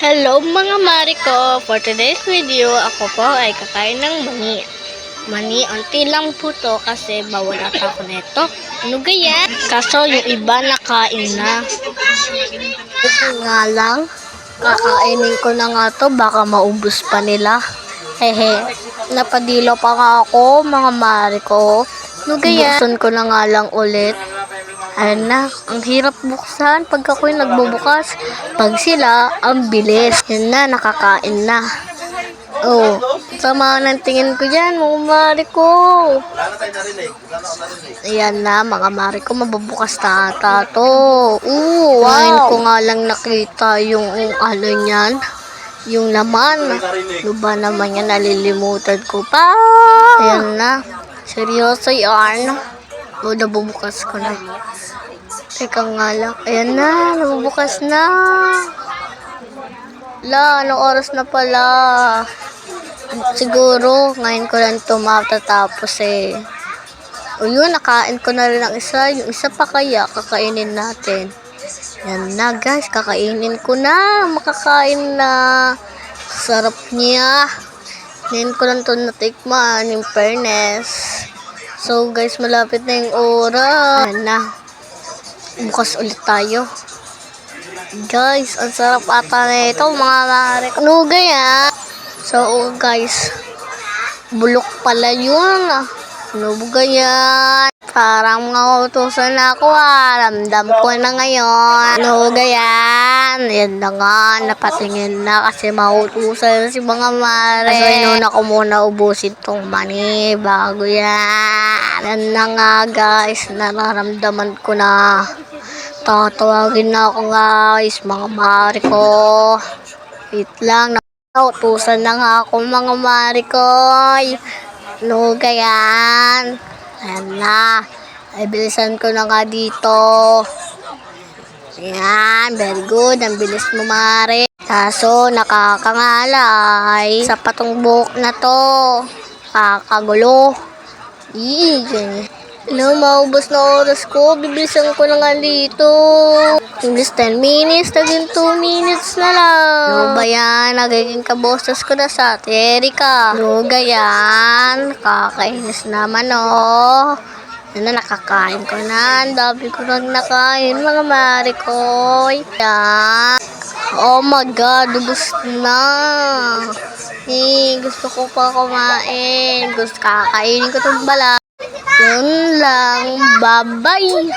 Hello mga mari ko! For today's video, ako po ay kakain ng mani. Mani, unti lang po to kasi bawal ata ako neto. Ano gaya? Kaso yung iba nakain na. Ito nga lang, kakainin ko na nga to, baka maubos pa nila. Hehe, napadilo pa nga ako mga mari ko. Ano gaya? Buksan ko na nga lang ulit. Ayan na, ang hirap buksan pag ako'y nagbubukas. Pag sila, ang bilis. Yan na, nakakain na. Oh, sama ng tingin ko dyan, mga mari ko. Ayan na, mga mari ko, mabubukas na ata to. Wow! Ngayon ko nga lang nakita yung ano niyan, yung laman. Ano ba naman yan, nalilimutan ko pa. Ayan na, seryoso yan. O, nabubukas ko na. Teka nga lang. Ayan na, nabubukas na. Anong oras na pala? Siguro, ngayon ko lang ito matatapos eh. O yun, nakain ko na rin ang isa. Yung isa pa kaya, kakainin natin. Yan na guys, kakainin ko na. Makakain na. Sarap niya. Ngayon ko lang ito natikman, yung fairness. So guys, malapit na yung oras. Ayan na. Bukas ulit tayo. Guys, ang sarap ata na ito, mga mare. Ano gaya? So guys, bulok pala yun. Ano gaya? Parang mga utusan na ako Ramdam ko na ngayon. Ano gaya? Yan na nga, napatingin na kasi mautusan si mga mare. So inuna ko muna ubusin tong mani bago yan. Yan na nga guys, nararamdaman ko na. Tatawagin na ako guys, mga mare ko. Wait lang, nautusan na nga ako mga mare ko. No, gayan. Ayan na. Ay, bilisan ko na nga dito. Ayan, very good. Ang bilis mo mare. Kaso, nakakangalay. Sa patong buhok na to. Kakagulo. Ganyan. No, maubos na oras ko. Bibilisan ko na nga dito. Imbis 10 minutes, naging 2 minutes na lang. No ba yan? Nagiging kabosas ko na sa Erika. No ga yan? Kakainis naman oh. Yan na, nakakain ko na. Ang dami ko nang nakain, mga marikoy. Yan. Oh my God, ubos na. Gusto ko pa kumain. Kakainin ko itong balat. Yun lang. Bye-bye.